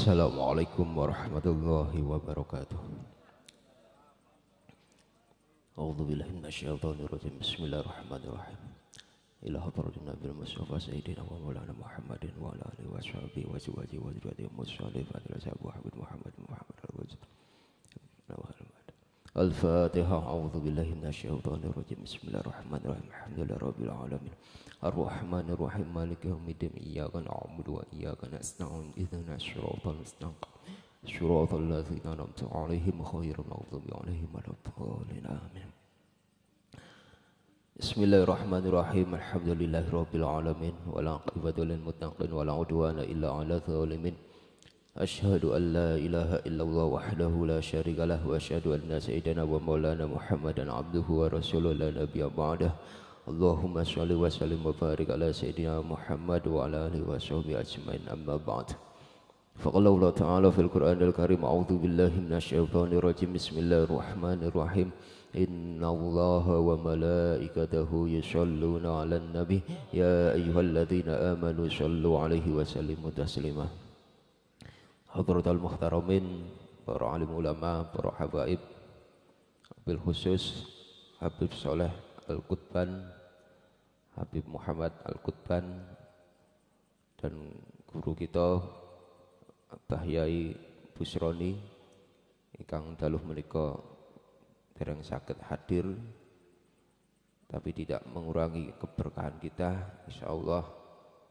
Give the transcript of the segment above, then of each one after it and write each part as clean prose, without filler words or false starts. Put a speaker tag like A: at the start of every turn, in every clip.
A: Assalamualaikum warahmatullahi wabarakatuh. A'udzu billahi minasyaitonir rajim. Bismillahirrahmanirrahim. Ila hadratin Nabil Mustafa Sayyidina wa Maulana Muhammadin wa ala alihi washabihi wa azwajihi wa dzurriyyatihi musallin fadila sahabu Habib Muhammad al-Wajid. Al-Fatiha. A'udzu billahi minasyaitonir rajim. Bismillahirrahmanirrahim. Alhamdulillahirabbil alamin. Ar-Rahmanir Rahim. Maliki yaumiddin. Iyyaka na'budu wa iyyaka nasta'in. Ihdinas siratal mustaqim. Siratal ladzina an'amta 'alaihim ghairil maghdubi 'alaihim waladdallin. Amin. Bismillahirrahmanirrahim. Alhamdulillahirabbil alamin. Wal 'aqibatu lil muttaqin wa la 'udwana illa 'alal zalimin. Asyhadu an la ilaha illallah wahdahu la syarika lah wa asyhadu anna sayyidana wa maulana Muhammadan abduhu wa rasuluhu la nabiyya ba'dah. Allahumma shalli wa sallim wa barik ala sayyidina Muhammad wa ala alihi wa sahbihi ajmain, amma ba'd. Faqala Allah ta'ala fil Qur'anil Karim, a'udzu billahi minasyaitonir rajim. Bismillahirrahmanirrahim. Innallaha wa malaikatahu yusholluna 'alan nabi ya ayyuhalladzina amanu shallu 'alaihi wa sallimu taslima. Hadratul muhtaramin, para alim ulama, para habaib, bil khusus Habib Soleh Al-Qutban, Habib Muhammad Al-Qutban, dan guru kita Mbah Yai Busroni ingkang daluh menika dereng saged hadir, tapi tidak mengurangi keberkahan kita. Insyaallah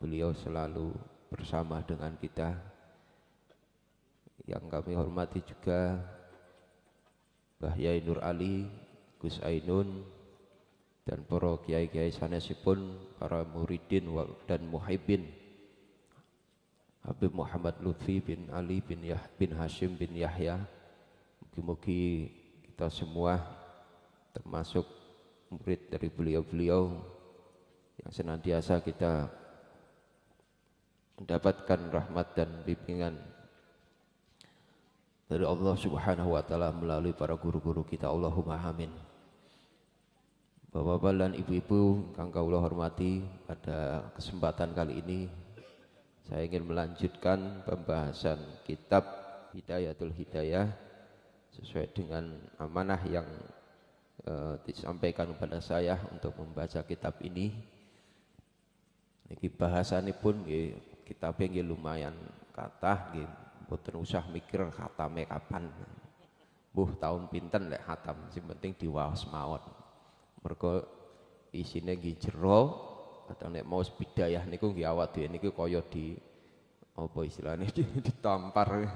A: beliau selalu bersama dengan kita. Yang kami hormati juga Mbah Yai Nur Ali, Gus Ainun, dan para kiai-kiai sanesipun, para muridin dan muhibbin Habib Muhammad Lutfi bin Ali bin Hashim bin Yahya. Mugi-mugi kita semua termasuk murid dari beliau-beliau yang senantiasa kita mendapatkan rahmat dan bimbingan dari Allah Subhanahu wa taala melalui para guru-guru kita. Allahumma amin. Bapak-bapak dan ibu-ibu yang kula hormati, pada kesempatan kali ini saya ingin melanjutkan pembahasan kitab Hidayatul Hidayah sesuai dengan amanah yang disampaikan kepada saya untuk membaca kitab ini. Niki bahasanipun nggih kitabe nggih lumayan kathah nggih. Boten usah mikir khatame kapan, mbuh tahun pinten lek khatam, sing penting diwaos mawon. Mergo isine nggih jero, atau nek mau bidayah niku nggih awak dhewe niku kaya di apa istilahnya ditampar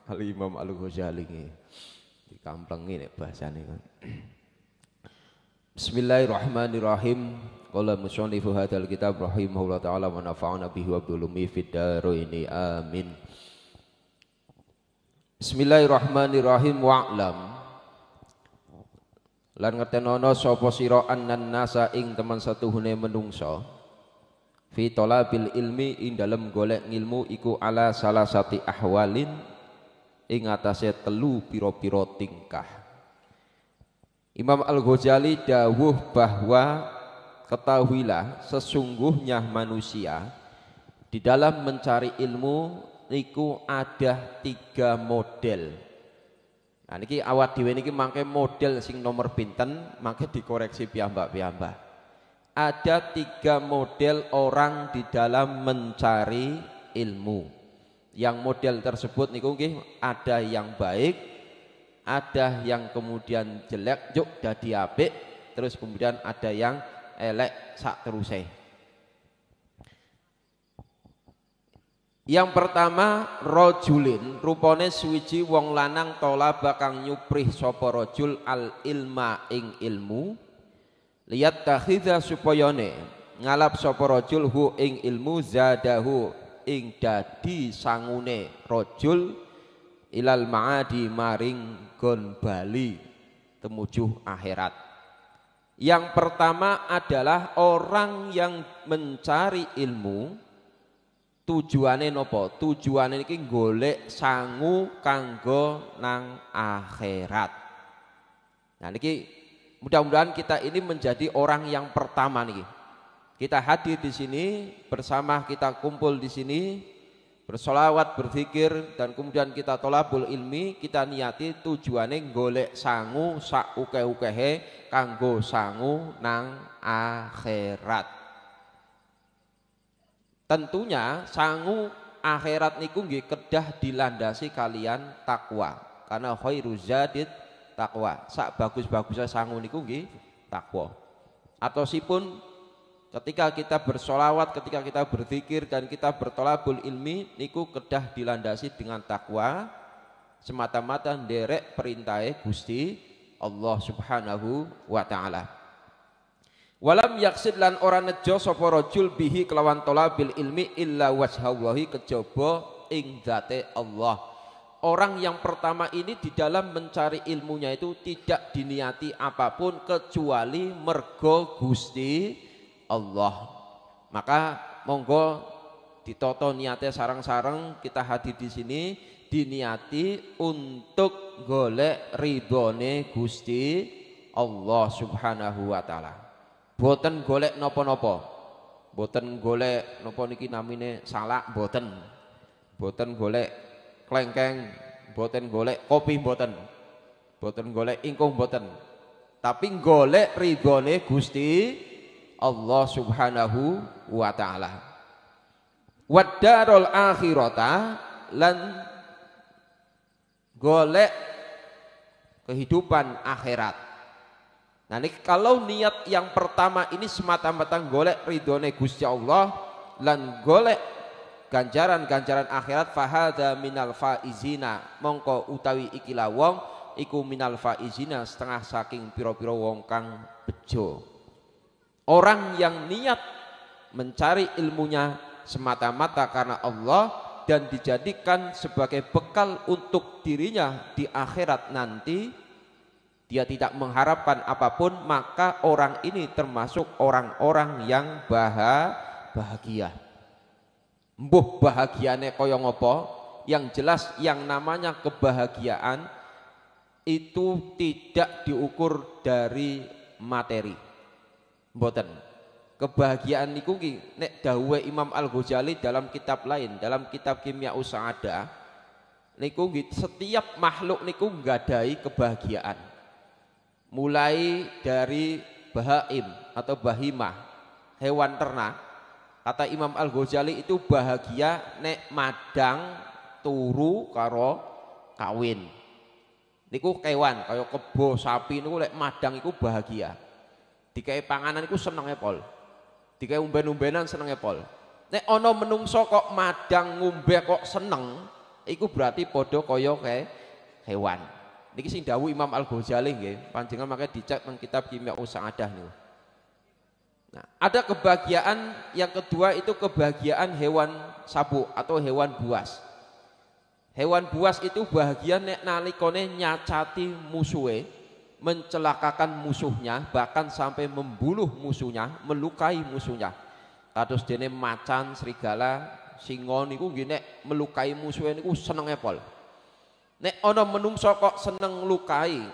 A: Al Imam Al Ghazali nggih. Dikamplengi nek bahasane kan. Bismillahirrahmanirrahim. Qala musannifu hadzal kitab rahimahullah taala wa nafa'ana bihi wa bi ulumi fid dharaini amin. Bismillahirrahmanirrahim. Wa'lam lan ngertenono sapa sira annan nasa ing teman satuhune menungso fi talabil ilmi ing dalem golek ngilmu iku ala salasati ahwalin ing atase telu pira-pira tingkah. Imam Al-Ghazali dawuh bahwa ketahuilah sesungguhnya manusia di dalam mencari ilmu niku ada 3 model. Nah niki awak dhewe niki mangke model sing nomor pinten mangke dikoreksi piyambak-piyambak. Ada 3 model orang di dalam mencari ilmu. Yang model tersebut niku nggih ada yang baik, ada yang kemudian jelek juk dadi apik, terus kemudian ada yang elek sak teruse. Yang pertama rajulin, rupane suwiji wong lanang tolaba kang nyuprih sapa rajul al ilma ing ilmu, liat takhidha supayane ngalap sapa rajul hu ing ilmu zadahu ing dadi sangune rajul ilal maadi maring gon bali temuju akhirat. Yang pertama adalah orang yang mencari ilmu tujuane nopo? Tujuane iki golek sangu kanggo nang akhirat. Nah niki mudah-mudahan kita ini menjadi orang yang pertama niki. Kita hadir di sini bersama, kita kumpul di sini
B: bersolawat, berzikir, dan kemudian kita tolabul ilmi, kita niati tujuane golek sangu sak ukeh-ukehe kanggo sangu nang akhirat. Tentunya sangu akhirat niku nggih kedah dilandasi kalian takwa, karena khairuz zadid takwa. Sak bagus-bagusnya sangu niku nggih takwa. Atau sipun ketika kita bersolawat, ketika kita berzikir dan kita bertolabul ilmi niku kedah dilandasi dengan takwa, semata-mata nderek perintahe Gusti Allah Subhanahu wa taala. Walam yaksid lan ora nejo sapa rajul bihi kelawan tolabil ilmi illa wajhallahi kejaba ing zate Allah. Orang yang pertama ini di dalam mencari ilmunya itu tidak diniati apapun kecuali mergo Gusti Allah. Maka monggo ditoto niatnya sarang-sarang kita hadir di sini diniati untuk golek ridhone Gusti Allah Subhanahu wa taala. Boten golek napa-napa. Boten golek napa niki namine salak boten. Boten golek klengkeng, boten golek kopi boten. Boten golek ingkung boten. Tapi golek ridhone Gusti Allah Subhanahu wa taala. Waddarul akhirata lan golek kehidupan akhirat. Nah, ini kalau niat yang pertama ini semata-mata golek ridhone Gusti Allah lan golek ganjaran-ganjaran akhirat, fahadha minal faizina, mongko utawi ikilah wong iku minal faizina setengah saking pira-pira wong kang bejo. Orang yang niat mencari ilmunya semata-mata karena Allah dan dijadikan sebagai bekal untuk dirinya di akhirat nanti, dia tidak mengharapkan apapun, maka orang ini termasuk orang-orang yang bahagia. Mbuh bahagiane kaya ngopo, yang jelas yang namanya kebahagiaan itu tidak diukur dari materi. Mboten. Kebahagiaan niku nek dawuhe Imam Al-Ghazali dalam kitab lain, dalam kitab Kimya'us Sa'adah, niku setiap makhluk niku nggadahi kebahagiaan. Mulai dari bahaim atau bahimah, hewan ternak, kata Imam Al-Ghazali itu bahagia nek madang turu karo kawin. Niku kewan kaya kebo, sapi niku lek madang iku bahagia. Dikai panganan iku senenge pol. Dikai umben-umbenan senenge pol. Nek ana menungso kok madang ngombe kok seneng, iku berarti padha kaya hewan. Niki sing dawuh Imam Al-Ghazali nggih, panjenengan makanya dicek nang kitab Kimya'us Sa'adah niku. Nah, ada kebahagiaan yang kedua itu kebahagiaan hewan sabuk atau hewan buas. Hewan buas itu bahagia nek nalikane nyacati musuhe, mencelakakan musuhnya, bahkan sampai membunuh musuhnya, melukai musuhnya. Kados dene macan, serigala, singa niku nggih nek melukai musuhe niku senenge pol. Nek ana menungso kok seneng lukai,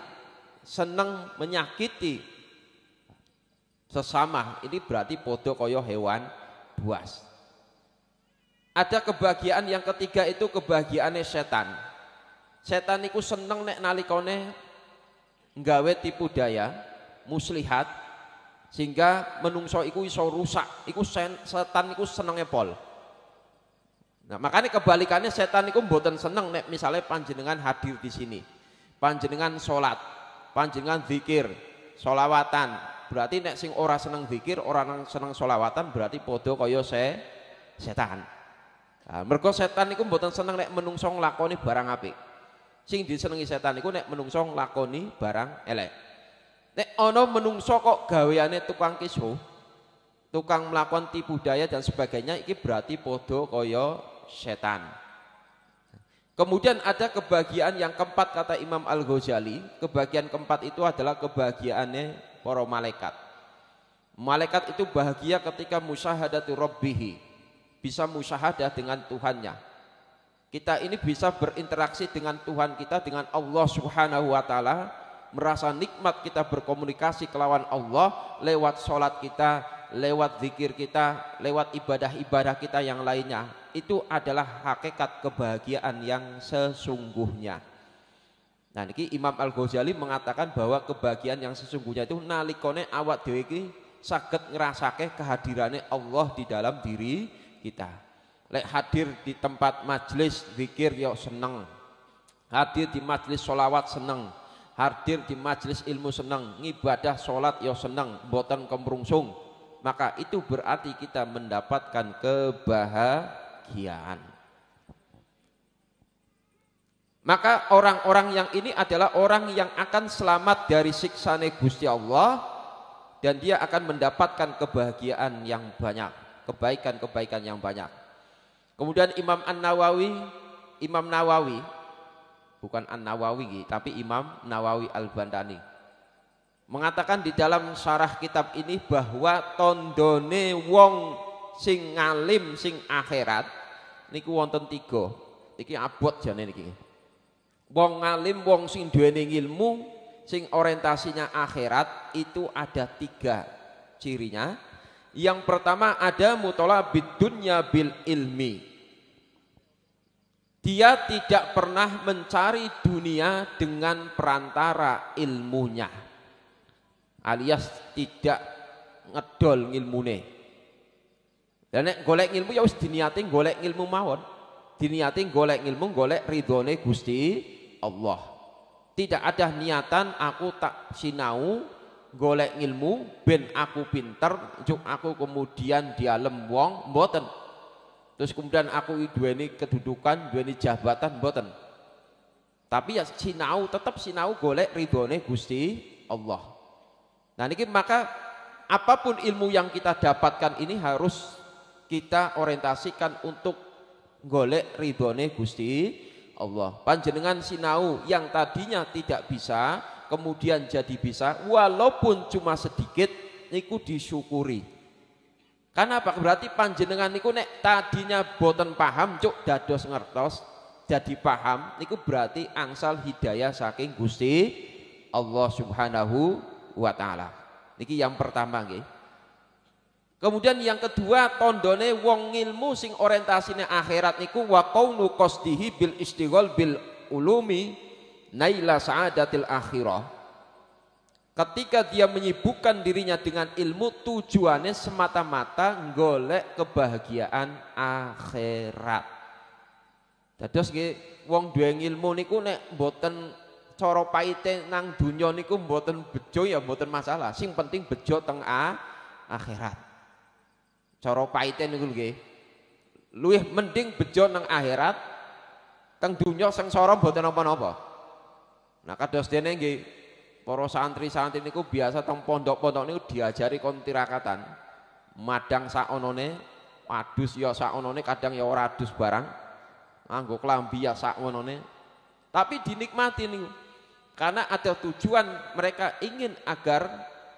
B: seneng menyakiti sesama, ini berarti padha kaya hewan buas. Ada kebahagiaan yang ketiga itu kebahagiaane setan. Setan niku seneng nek nalikane nggawe tipu daya, muslihat, sehingga menungso iku iso rusak. Iku setan iku senenge pol. Nah, makanya kebalikannya setan iku mboten seneng nek misalnya panjenengan hadir di sini. Panjenengan salat, panjenengan zikir, solawatan. Berarti nek sing ora seneng zikir, ora seneng solawatan berarti padha kaya setan. Nah, mergo setan iku mboten seneng nek menungso nglakoni barang apik. Sing disenengi setan iku nek menungso nglakoni barang elek. Nek ana menungso kok gaweane tukang kisruh, tukang melakukan tipu daya dan sebagainya, iki berarti padha kaya setan. Kemudian ada kebahagiaan yang keempat kata Imam Al-Ghazali, kebahagiaan keempat itu adalah kebahagiaannya para malaikat. Malaikat itu bahagia ketika musyahadatu rabbih, bisa musyahadah dengan Tuhannya. Kita ini bisa berinteraksi dengan Tuhan kita, dengan Allah Subhanahu wa taala, merasa nikmat kita berkomunikasi kelawan Allah lewat sholat kita, lewat zikir kita, lewat ibadah-ibadah kita yang lainnya, itu adalah hakikat kebahagiaan yang sesungguhnya. Nah niki Imam Al-Ghazali mengatakan bahwa kebahagiaan yang sesungguhnya itu nalikone awak dhewe iki saged ngrasake kehadirannya Allah di dalam diri kita. Lek hadir di tempat majelis zikir ya seneng, hadir di majelis sholawat seneng, hadir di majelis ilmu seneng, ngibadah sholat ya seneng, mboten kemrungsung, maka itu berarti kita mendapatkan kebahagiaan. Maka orang-orang yang ini adalah orang yang akan selamat dari siksane Gusti Allah, dan dia akan mendapatkan kebahagiaan yang banyak, kebaikan-kebaikan yang banyak. Kemudian Imam Nawawi, bukan An-Nawawi tapi Imam Nawawi Al-Bantani mengatakan di dalam syarah kitab ini bahwa tondone wong sing ngalim sing akhirat niku wonten 3. Iki abot jane niki. Wong ngalim, wong sing duweni ilmu, sing orientasinya akhirat itu ada 3 cirinya. Yang pertama ada mutala bidunya bil ilmi. Dia tidak pernah mencari dunia dengan perantara ilmunya, alias tidak ngedol ilmune. Dan nek golek ilmu ya wis diniati golek ilmu mawon, diniati golek ilmu, golek ridhone Gusti Allah. Tidak ada niatan aku tak sinau golek ilmu ben aku pinter, juk aku kemudian dialem wong, mboten. Terus kemudian aku duweni kedudukan, duweni jabatan, mboten. Tapi ya sinau, tetap sinau golek ridhone Gusti Allah. Nah niki maka apapun ilmu yang kita dapatkan ini harus kita orientasikan untuk golek ridhone Gusti Allah. Panjenengan sinau yang tadinya tidak bisa kemudian jadi bisa, walaupun cuma sedikit, niku disyukuri. Karena apa? Berarti panjenengan niku nek tadinya boten paham, cuk dados ngertos, jadi paham, niku berarti angsal hidayah saking Gusti Allah Subhanahu wa taala. Niki yang pertama nggih. Kemudian yang kedua, tondone wong ilmu sing orientasine akhirat niku wa qaunu qasdihi bil istighol bil ulumi naila sa'adatil akhirah. Ketika dia menyibukkan dirinya dengan ilmu, tujuannya semata-mata golek kebahagiaan akhirat. Dados nggih wong duwe ilmu niku nek mboten cara paite nang donya niku mboten bejo ya mboten masalah. Sing penting bejo teng akhirat. Cara paite niku nggih luwih mending bejo nang akhirat, teng donya sengsara mboten napa-napa. Nah kados dene nggih para santri-santri niku biasa teng pondok-pondok niku diajari kon tirakatan. Madang sakonone, adus ya sakonone, kadang ya ora adus barang. Nganggo klambi ya sakonone. Tapi dinikmati niku. Karena ada tujuan, mereka ingin agar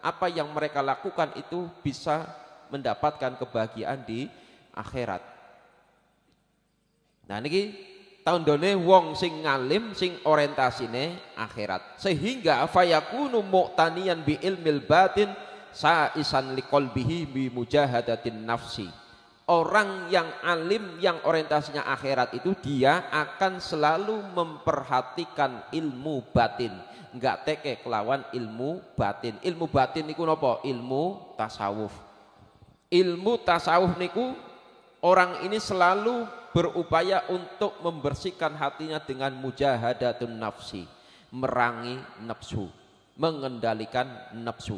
B: apa yang mereka lakukan itu bisa mendapatkan kebahagiaan di akhirat. Nah niki tandane wong sing ngalim sing orientasine akhirat, sehingga fayakunu muqtaniyan bi ilmil batin sa'isan liqalbihi bi mujahadatin nafsi. Orang yang alim yang orientasinya akhirat itu dia akan selalu memperhatikan ilmu batin, enggak teke kelawan ilmu batin. Ilmu batin niku napa? Ilmu tasawuf. Ilmu tasawuf niku orang ini selalu berupaya untuk membersihkan hatinya dengan mujahadatun nafsi, merangi nafsu, mengendalikan nafsu.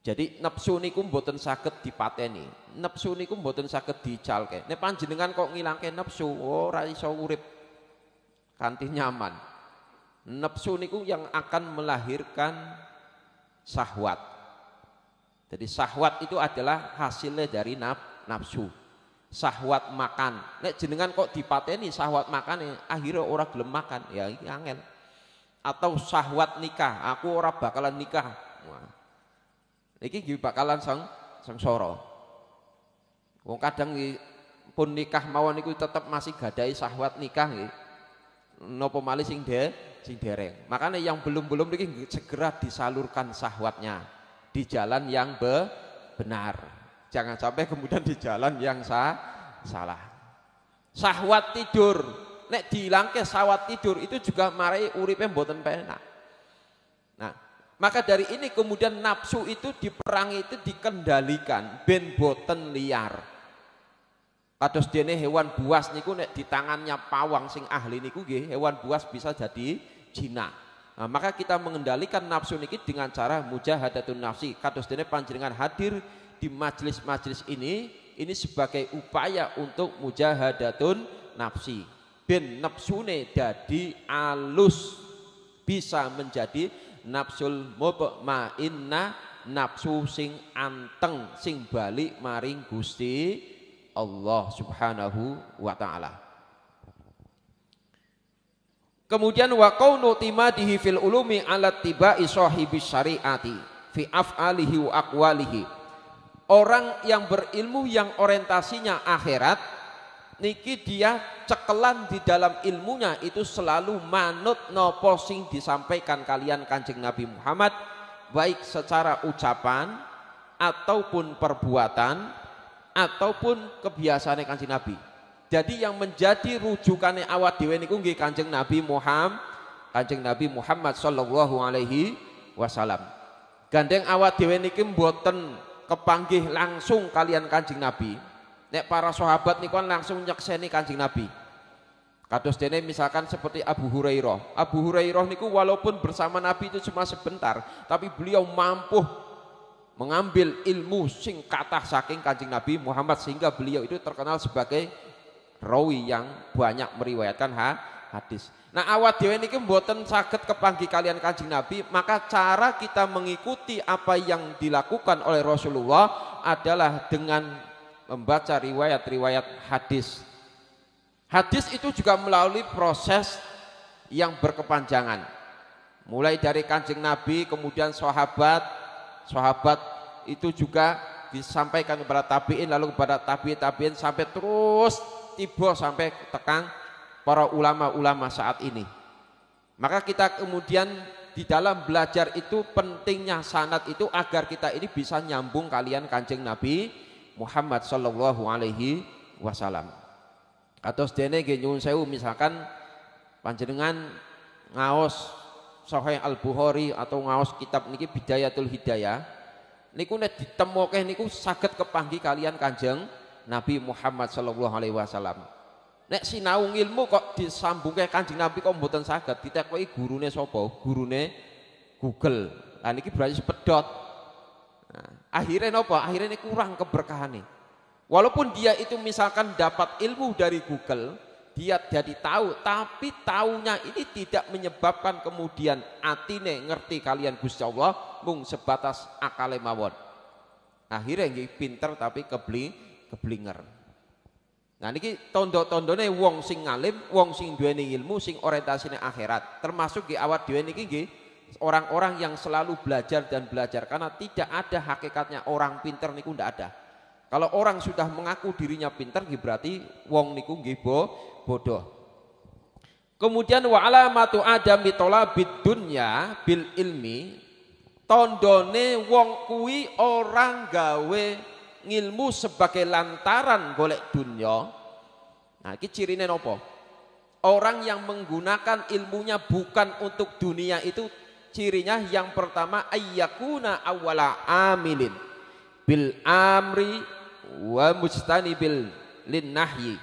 B: Jadi nafsu niku mboten saged dipateni, nafsu niku mboten saged dicalke. Nek panjenengan kok ngilangke nafsu, ora iso urip kanthi nyaman. Nafsu niku yang akan melahirkan syahwat. Jadi syahwat itu adalah hasilnya dari nafsu. Syahwat makan. Nek jenengan kok dipateni syahwat makan, akhirnya ora gelem makan, ya iki angel. Atau syahwat nikah, aku ora bakalan nikah. Wah. Iki bakalan sengsara. Wong kadang pun nikah mawon niku tetep masih gadai syahwat nikah nggih. Napa malih sing dereng. Makanya yang belum niki segera disalurkan syahwatnya. di jalan yang benar. Jangan sampai kemudian di jalan yang salah. Syahwat tidur, nek dihilangke syahwat tidur itu juga marai uripe mboten penak. Nah, maka dari ini kemudian nafsu itu diperangi, itu dikendalikan ben boten liar. Kados dene hewan buas niku nek di tangannya pawang sing ahli niku nggih hewan buas bisa jadi jinak. Nah, maka kita mengendalikan nafsu niki dengan cara mujahadatun nafsi. Kados dene panjenengan hadir di majelis-majelis ini sebagai upaya untuk mujahadatun nafsi. Ben nafsune dadi alus, bisa menjadi nafsul mutmainnah, nafsu sing anteng, sing balik maring Gusti Allah Subhanahu wa taala. Kemudian wa qaunu timadihi fil ulumi ala tibai sahibis syariati fi af'alihi wa aqwalihi. Orang yang berilmu yang orientasinya akhirat niki dia cekelan di dalam ilmunya itu selalu manut nopo sing disampaikan kalian Kanjeng Nabi Muhammad, baik secara ucapan ataupun perbuatan ataupun kebiasaan Kanjeng Nabi. Jadi yang menjadi rujukannya awak dhewe niku nggih Kanjeng Nabi Muhammad sallallahu alaihi wasallam. Gandeng awak dhewe niki mboten kepanggih langsung kalian Kanjeng Nabi. Nek para sahabat niku langsung nyekseni Kanjeng Nabi. Kados dene misalkan seperti Abu Hurairah. Abu Hurairah niku walaupun bersama Nabi itu cuma sebentar, tapi beliau mampu mengambil ilmu sing kathah saking Kanjeng Nabi Muhammad sehingga beliau itu terkenal sebagai rawi yang banyak meriwayatkan hadis. Nah, awak dhewe niki mboten saged kepanggih kalian Kanjeng Nabi, maka cara kita mengikuti apa yang dilakukan oleh Rasulullah adalah dengan membaca riwayat-riwayat hadis. Hadis itu juga melalui proses yang berkepanjangan. Mulai dari Kanjeng Nabi, kemudian sahabat itu juga disampaikan kepada tabi'in, lalu kepada tabi'in sampai terus tiba sampai tekan para ulama-ulama saat ini. Maka kita kemudian di dalam belajar itu pentingnya sanad itu agar kita ini bisa nyambung kalian Kanjeng Nabi Muhammad sallallahu alaihi wasallam. Atau sedene nggih nyuwun sewu misalkan panjenengan ngaos Sahih Al-Bukhari atau ngaos kitab niki Bidayatul Hidayah niku nek ditemoke niku saged kepanggih kalian Kanjeng Nabi Muhammad sallallahu alaihi wasallam. Nek sinau ilmu kok disambungke Kanjeng Nabi kok mboten saged, ditekoki gurune sapa? Gurune Google. Lah niki berarti sepedot. Nah, akhirnya napa? Akhirnya ini kurang keberkahane. Walaupun dia itu misalkan dapat ilmu dari Google, dia jadi tahu, tapi taunya ini tidak menyebabkan kemudian atine ngerti kalian Gusti Allah mung sebatas akale mawon. Akhirnya nggih pinter tapi keblinger. Nah niki tondo-tondone wong sing ngalim, wong sing duweni ilmu, sing orientasine akhirat. Termasuk nggih awak dhewe niki nggih orang-orang yang selalu belajar dan belajar karena tidak ada hakikatnya orang pinter niku ndak ada. Kalau orang sudah mengaku dirinya pinter nggih berarti wong niku nggih bodoh. Kemudian wa alamatu adami talabid dunya bil ilmi, tondone wong kuwi orang gawe ngilmu sebagai lantaran golek dunya. Nah, iki cirine napa? Orang yang menggunakan ilmunya bukan untuk dunia itu cirinya yang pertama ayyakuna awwala amilin bil amri wa mujtanibil lin nahyi.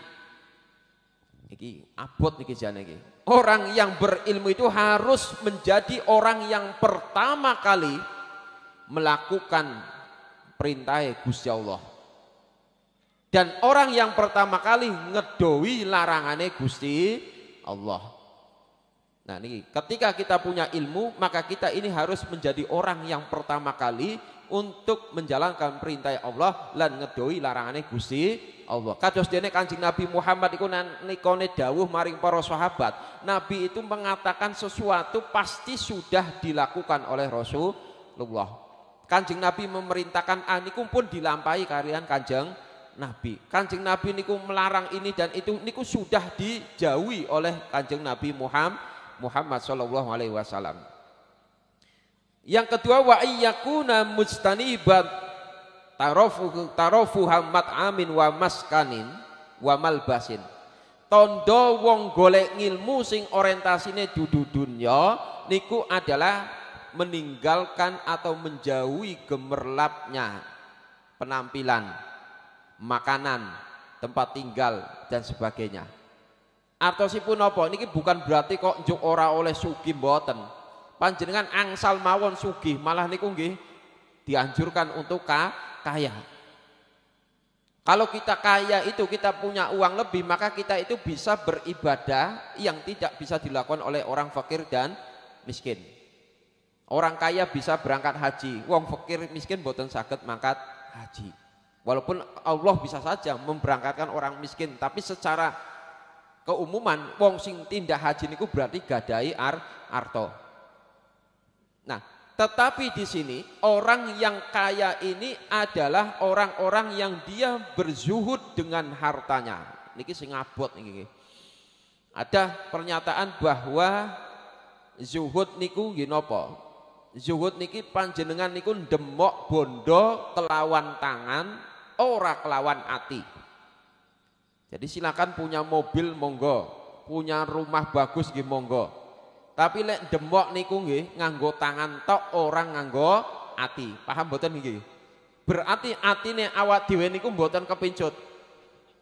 B: Iki abot niki jane iki. Orang yang berilmu itu harus menjadi orang yang pertama kali melakukan perintah Gusti Allah. Dan orang yang pertama kali ngedowi larangane Gusti Allah. Nah ini ketika kita punya ilmu maka kita ini harus menjadi orang yang pertama kali untuk menjalankan perintah Allah lan ngedowi larangane Gusti Allah. Kados dene Kanjeng Nabi Muhammad iku nikone dawuh maring para sahabat. Nabi itu mengatakan sesuatu pasti sudah dilakukan oleh Rasulullah. Kanjeng Nabi memerintahkan niku pun dilampahi kalian Kanjeng Nabi. Kanjeng Nabi niku melarang ini dan itu niku sudah dijauhi oleh Kanjeng Nabi Muhammad sallallahu alaihi wasallam. Yang kedua wa iyyakuna mujtanibat tarofu mat'amin wa maskanin wa malbasin. Tondo wong golek ngilmu sing orientasine dudu dunya niku adalah meninggalkan atau menjauhi gemerlapnya penampilan, makanan, tempat tinggal dan sebagainya. Artosipun apa? Niki bukan berarti kok njuk ora oleh sugih mboten. Panjenengan angsal mawon sugih, malah niku nggih dianjurkan untuk kaya. Kalau kita kaya itu kita punya uang lebih, maka kita itu bisa beribadah yang tidak bisa dilakukan oleh orang fakir dan miskin. Orang kaya bisa berangkat haji, wong fakir miskin boten saged mangkat haji. Walaupun Allah bisa saja memberangkatkan orang miskin, tapi secara keumuman wong sing tindak haji niku berarti gadai arto. Nah, tetapi di sini orang yang kaya ini adalah orang-orang yang dia berzuhud dengan hartanya. Niki sing abot niki. Ada pernyataan bahwa zuhud niku nggih napa? Zuhud niki panjenengan niku ndemok bondo kelawan tangan, ora kelawan ati. Jadi silakan punya mobil monggo, punya rumah bagus nggih monggo. Tapi lek demok niku nggih nganggo tangan tok, orang nganggo ati. Paham mboten niki? Berarti atine awak dhewe niku mboten kepincut.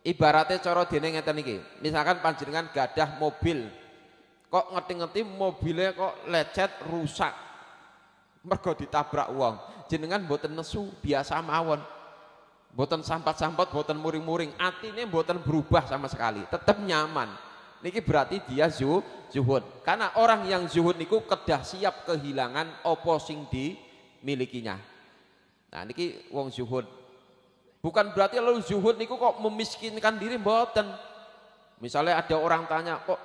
B: Ibaratnya cara dene ngeten iki. Misalkan panjenengan gadah mobil, kok ngerti-ngerti mobilnya kok lecet rusak. Mergo ditabrak wong. Jenengan mboten nesu, biasa mawon. Mboten sampat-sampat, mboten muring-muring. Atine mboten berubah sama sekali, tetap nyaman. Niki berarti dia zuhud. Karena orang yang zuhud niku kedah siap kehilangan apa sing dimilikinya. Nah niki wong zuhud. Bukan berarti lalu zuhud niku kok memiskinkan diri, mboten. Misalnya ada orang tanya, kok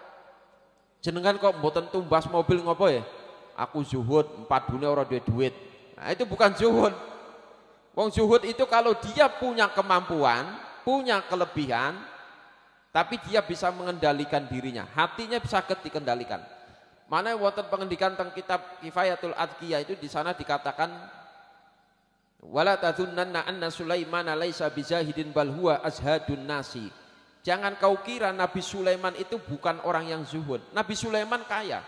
B: jenengan kok mboten tumbas mobil ngopo ya? Aku zuhud, 4 dunia ora duit. Nah itu bukan zuhud. Wong zuhud itu kalau dia punya kemampuan, punya kelebihan, tapi dia bisa mengendalikan dirinya, hatinya bisa dikendalikan. Mana wonten pengendikan tentang kitab Kifayatul Adqiyah itu di sana dikatakan wala tadzunnanna anna Sulaimana laisa bizahidin bal huwa azhadun nasi. Jangan kau kira Nabi Sulaiman itu bukan orang yang zuhud. Nabi Sulaiman kaya.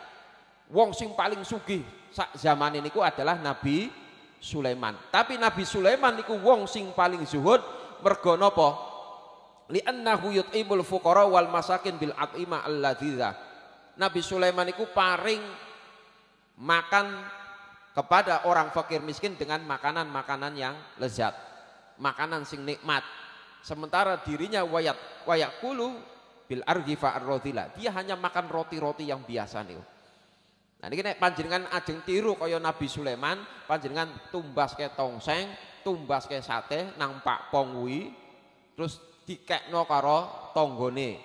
B: Wong sing paling sugih sak zaman niku adalah Nabi Sulaiman. Tapi Nabi Sulaiman niku wong sing paling zuhud mergo napa? Li'annahu yut'imul fuqara wal masakin bil at'imah alladzizah. Nabi Sulaiman itu paring makan kepada orang fakir miskin dengan makanan-makanan yang lezat, makanan sing nikmat. Sementara dirinya wayakulu bil arghifa ar-radhila. Dia hanya makan roti-roti yang biasa nih. Nah ini nek panjenengan ajeng tiru kaya Nabi Sulaiman, panjenengan tumbas ke tongseng, tumbas ke sate nang Pak Pongwi, terus dikekno karo tonggone,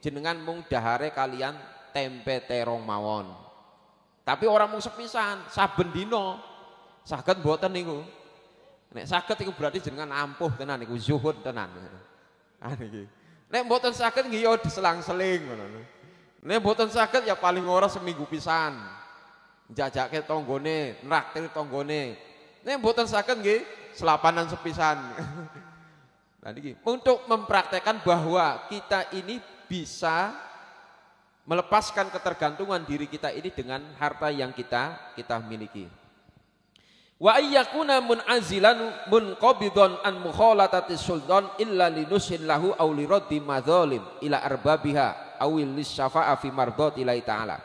B: jenengan mung dahare kalian tempe terong mawon. Tapi orang mung sepisan, saben dino saged mboten niku. Nek saged iku berarti jenengan ampuh tenan niku, zuhud tenan. Ah niki. Nek mboten saged nggih ya diselang-seling ngono. Nek mboten saged ya paling ora seminggu pisan. Njajake tonggone, nraktir tonggone. Nek mboten saged nggih selapanan sepisan. Nah, ini untuk mempraktekkan bahwa kita ini bisa melepaskan ketergantungan diri kita ini dengan harta yang kita miliki. Wa ayyakuna mun'azilan munqabidan an mukhalatati sultan illa linusin lahu aw liraddi madzalim ila arbabiha aw lisyafa'a fi mardhatillahi ta'ala.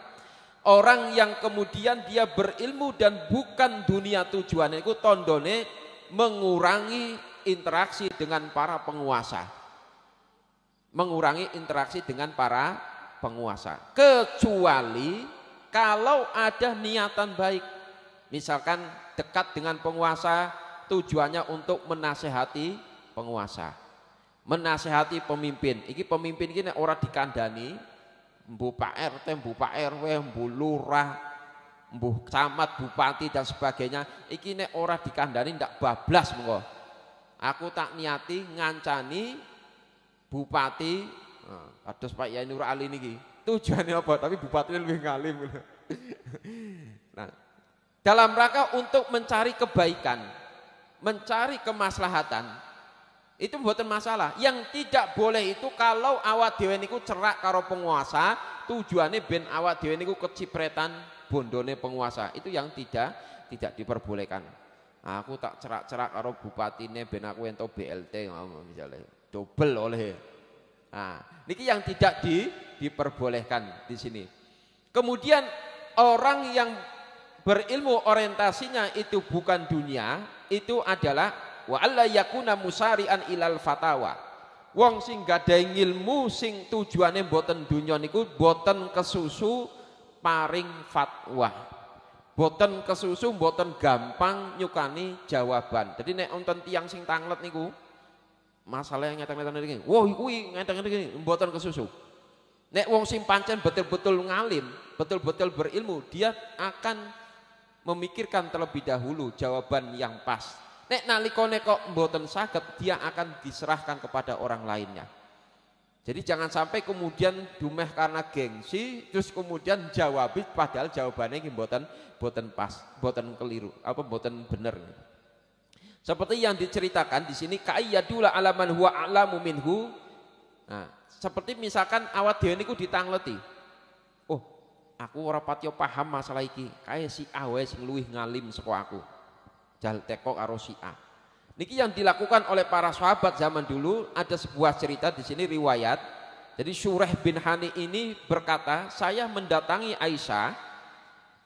B: Orang yang kemudian dia berilmu dan bukan dunia tujuannya itu tondone mengurangi interaksi dengan para penguasa, mengurangi interaksi dengan para penguasa, kecuali kalau ada niatan baik, misalkan dekat dengan penguasa tujuannya untuk menasehati penguasa, menasehati pemimpin. Iki pemimpin ini orang dikandani, mbu Pak RT, mbu Pak RW, mbu lurah, mbu camat, bupati dan sebagainya. Iki nek orang dikandani ndak bablas mengko. Aku tak niati ngancani bupati, kados Pak Yai Nur Ali niki. Tujuannya apa? Tapi bupatinya lebih ngalim. Nah, dalam rangka untuk mencari kebaikan, mencari kemaslahatan, itu mboten masalah. Yang tidak boleh itu kalau awak dhewe niku cerak karo penguasa, tujuannya ben awak dhewe niku kecipretan bondone penguasa. Itu yang tidak diperbolehkan. Aku tak cerak-cerak karo bupatine ben aku ento BLT misalnya. Double oleh. Nah, niki yang tidak diperbolehkan di sini. Kemudian orang yang berilmu orientasinya itu bukan dunia, itu adalah wa alla yakuna musari'an ilal fatawa. Wong sing gadahi ilmu sing tujuane mboten dunya niku mboten kesusu paring fatwa. Mboten kesusu mboten gampang nyukani jawaban. Jadi nek wonten tiyang sing tanglet niku masalah yang ngeten-ngeten iki. Wah, kuwi ngeten-ngeten iki mboten kesusu. Nek wong sing pancen betul-betul ngalim, betul-betul berilmu, dia akan memikirkan terlebih dahulu jawaban yang pas. Nek nalikone kok mboten saged, dia akan diserahkan kepada orang lainnya. Jadi jangan sampai kemudian dumeh karena gengsi, terus kemudian jawab padahal jawabannya iki mboten pas, mboten keliru, apa mboten bener. Seperti yang diceritakan di sini kaiyadula alaman huwa a'lamu minhu. Nah, seperti misalkan awak dhewe niku ditangleti. Oh, aku ora patya paham masalah iki. Kae si A wae sing luwih ngalim saka aku. Jal teko karo si A. Niki yang dilakukan oleh para sahabat zaman dulu. Ada sebuah cerita di sini riwayat. Jadi Syureh bin Hani ini berkata, saya mendatangi Aisyah.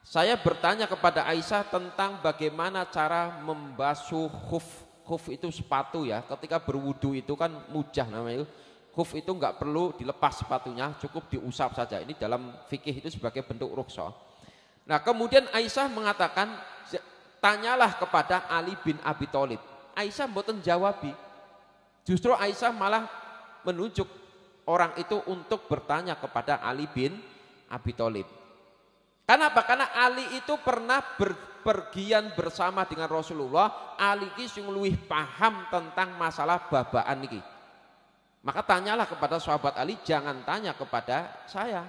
B: Saya bertanya kepada Aisyah tentang bagaimana cara membasuh khuf. Khuf itu sepatu ya. Ketika berwudu itu kan mujah namanya. Khuf itu enggak perlu dilepas sepatunya, cukup diusap saja. Ini dalam fikih itu sebagai bentuk rukhsah. Nah, kemudian Aisyah mengatakan, tanyalah kepada Ali bin Abi Thalib. Aisyah mboten jawabi. Justru Aisyah malah menunjuk orang itu untuk bertanya kepada Ali bin Abi Thalib. Kenapa? Karena Ali itu pernah berpergian bersama dengan Rasulullah. Ali iki sing luwih paham tentang masalah babaan niki. Maka tanyalah kepada sahabat Ali, jangan tanya kepada saya.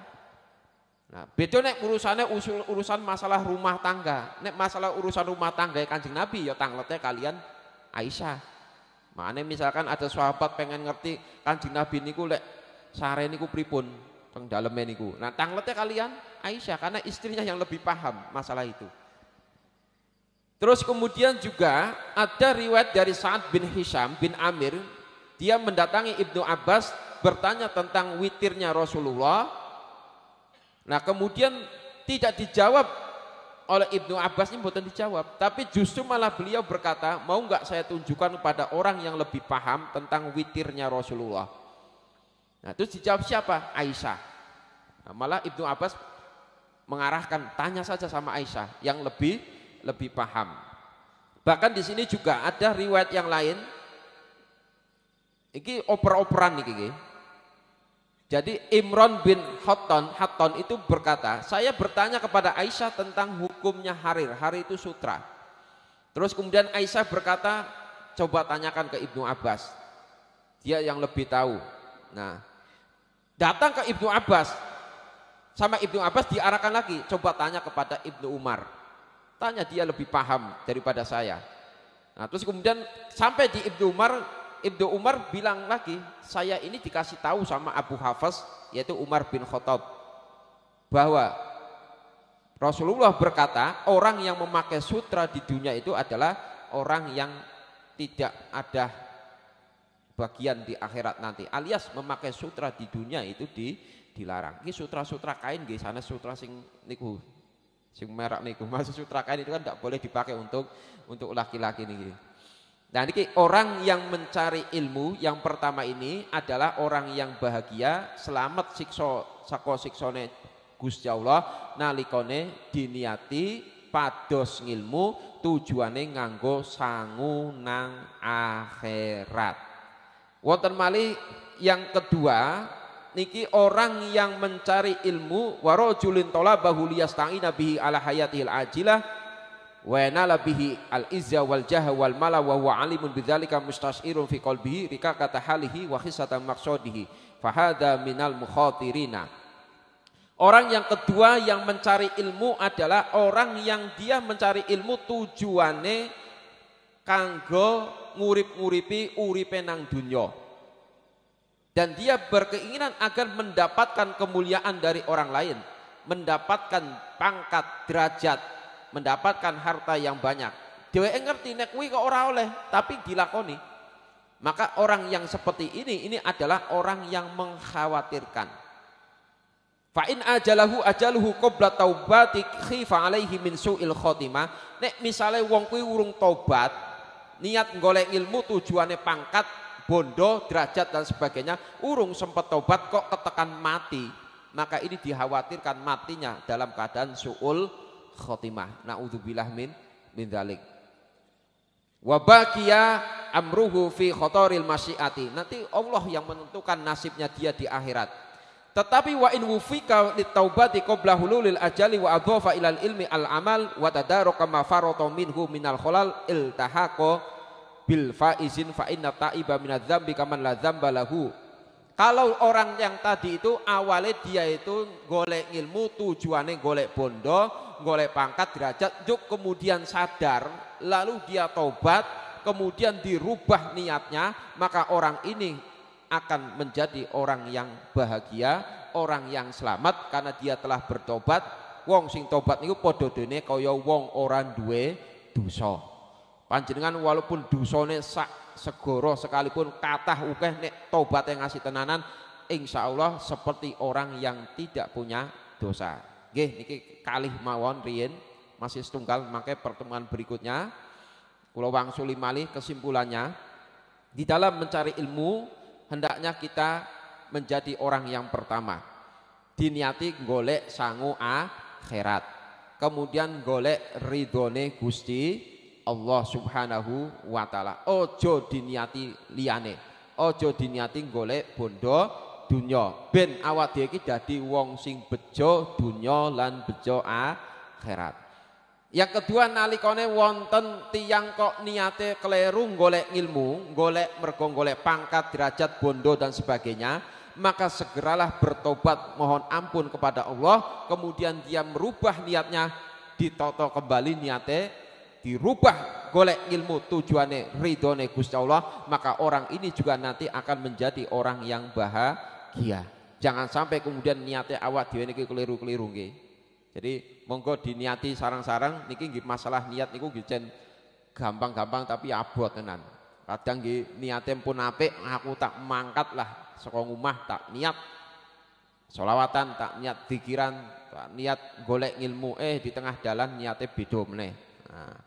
B: Nah, beda nek urusan masalah rumah tangga. Nek masalah urusan rumah tangga Kanjeng Nabi ya tanglete kalian Aisyah. Makanya misalkan ada sahabat pengen ngerti Kanjeng Nabi niku lek sare niku pripun teng daleme niku. Nah, tanglete kalian Aisyah karena istrinya yang lebih paham masalah itu. Terus kemudian juga ada riwayat dari Sa'ad bin Hisham bin Amir. Dia mendatangi Ibnu Abbas bertanya tentang witirnya Rasulullah. Nah, kemudian tidak dijawab oleh Ibnu Abbas, ini bukan dijawab, tapi justru malah beliau berkata, mau enggak saya tunjukkan kepada orang yang lebih paham tentang witirnya Rasulullah. Nah, terus dijawab siapa? Aisyah. Nah, malah Ibnu Abbas mengarahkan, tanya saja sama Aisyah yang lebih paham. Bahkan di sini juga ada riwayat yang lain. Iki oper-operan iki. Jadi Imran bin Hatton itu berkata, saya bertanya kepada Aisyah tentang hukumnya harir. Harir itu sutra. Terus kemudian Aisyah berkata, coba tanyakan ke Ibnu Abbas. Dia yang lebih tahu. Nah, datang ke Ibnu Abbas. Sama Ibnu Abbas diarahkan lagi, coba tanya kepada Ibnu Umar. Tanya, dia lebih paham daripada saya. Nah, terus kemudian sampai di Ibnu Umar bilang lagi, saya ini dikasih tahu sama Abu Hafs, yaitu Umar bin Khattab, bahwa Rasulullah berkata, orang yang memakai sutra di dunia itu adalah orang yang tidak ada bagian di akhirat nanti. Alias memakai sutra di dunia itu dilarang. Ini sutra-sutra kain, nggih, sana sutra sing niku, sing merek niku. Maksud sutra kain itu kan tidak boleh dipakai untuk laki-laki niki. Nah, ini orang yang mencari ilmu yang pertama ini adalah orang yang bahagia, selamat saka siksane Gusti Allah nalikane diniati pados ngilmu tujuane nganggo sangu nang akhirat. Wonten malih yang kedua niki orang yang mencari ilmu warajulin talabahu liyasta'ina bihi ala hayatihil ajilah wa nala bihi al-izza wal jaha wal mala wa huwa alimun bidzalika mustashirun fi qalbihi rikakata halihi wa khisatan maqsadihi fa hadza minal mukhatirina. Orang yang kedua yang mencari ilmu adalah orang yang dia mencari ilmu tujuane kanggo ngurip-nguripi uripe nang dunya. Dan dia berkeinginan agar mendapatkan kemuliaan dari orang lain, mendapatkan pangkat, derajat, mendapatkan harta yang banyak. Dheweke ngerti nek kuwi kok ora oleh, tapi dilakoni. Maka orang yang seperti ini adalah orang yang mengkhawatirkan. Fa in ajaluhu qabla taubati khifa alaihi min su'il khotimah. Nek misale wong kuwi urung tobat, niat golek ilmu tujuannya pangkat, bondo, derajat dan sebagainya, urung sempat tobat kok ketekan mati, maka ini dikhawatirkan matinya dalam keadaan su'ul khotimah. Naudzubillah min dzalik. Wa baqiya amruhu fi khotoril masyiati. Nanti Allah yang menentukan nasibnya dia di akhirat. Tetapi wa in wufika litaubati qabla hululil ajali wa adhafa ilal ilmi al amal wa tadaraka ma farata minhu minal khalal iltahaqa bil faizin fa inna ta'iba minadz dzambi kaman la dzamba lahu. Kalau orang yang tadi itu awalnya dia itu golek ilmu tujuannya golek bondo, golek pangkat derajat, juk kemudian sadar lalu dia tobat, kemudian dirubah niatnya, maka orang ini akan menjadi orang yang bahagia, orang yang selamat karena dia telah bertobat. Wong sing tobat niku padha dene kaya wong ora duwe dosa. Panjenengan walaupun dosane sak segoro sekalipun kathah akeh nek tobat yang ngasih tenanan, insyaallah seperti orang yang tidak punya dosa. Nggih niki kalih mawon riyin masih setunggal, mangke pertemuan berikutnya kula wangsuli malih kesimpulannya. Di dalam mencari ilmu hendaknya kita menjadi orang yang pertama diniati golek sangu akhirat, kemudian golek ridhone Gusti Allah Subhanahu wa taala. Ojo diniati liyane, ojo diniati golek bondo dunya ben awak dhewe iki dadi wong sing bejo dunya lan bejo akhirat. Yang kedua, nalikane wonten tiyang kok niate keliru golek ilmu, golek mergo golek pangkat, derajat, bondo dan sebagainya, maka segeralah bertobat mohon ampun kepada Allah, kemudian dia merubah niatnya, ditoto kembali niate, dirubah golek ilmu tujuannya ridhone Gusti Allah, maka orang ini juga nanti akan menjadi orang yang bahagia. Jangan sampai kemudian niate awak dhewe niki keliru-keliru nggih. Jadi monggo diniati sarang-sarang niki nggih masalah niat niku nggih jen gampang-gampang tapi abot tenan. Kadang nggih niate pun apik, aku tak mangkat lah saka omah tak niat sholawatan, tak niat pikiran, tak niat golek ilmu, di tengah jalan niate beda meneh. Nah,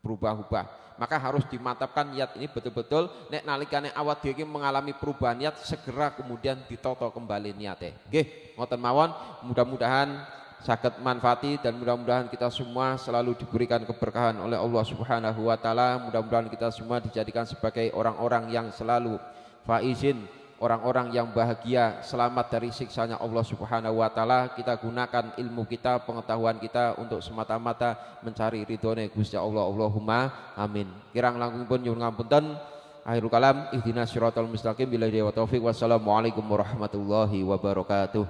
B: berubah-ubah. Maka harus dimantapkan niat ini betul-betul nek nalikane awak dhewe mengalami perubahan niat segera kemudian ditoto kembali niate. Nggih, ngoten mawon, mudah-mudahan saged manfaati dan mudah-mudahan kita semua selalu diberikan keberkahan oleh Allah Subhanahu wa taala. Mudah-mudahan kita semua dijadikan sebagai orang-orang yang selalu faizin, orang-orang yang bahagia, selamat dari siksanya Allah Subhanahu wa taala. Kita gunakan ilmu kita, pengetahuan kita untuk semata-mata mencari ridhone Gusti Allah. Allahumma amin. Kirang langkungipun nyuwun ngapunten. Akhirul kalam, ihdinas siratal mustaqim, billahi wa taufiq. Wassalamualaikum warahmatullahi wabarakatuh.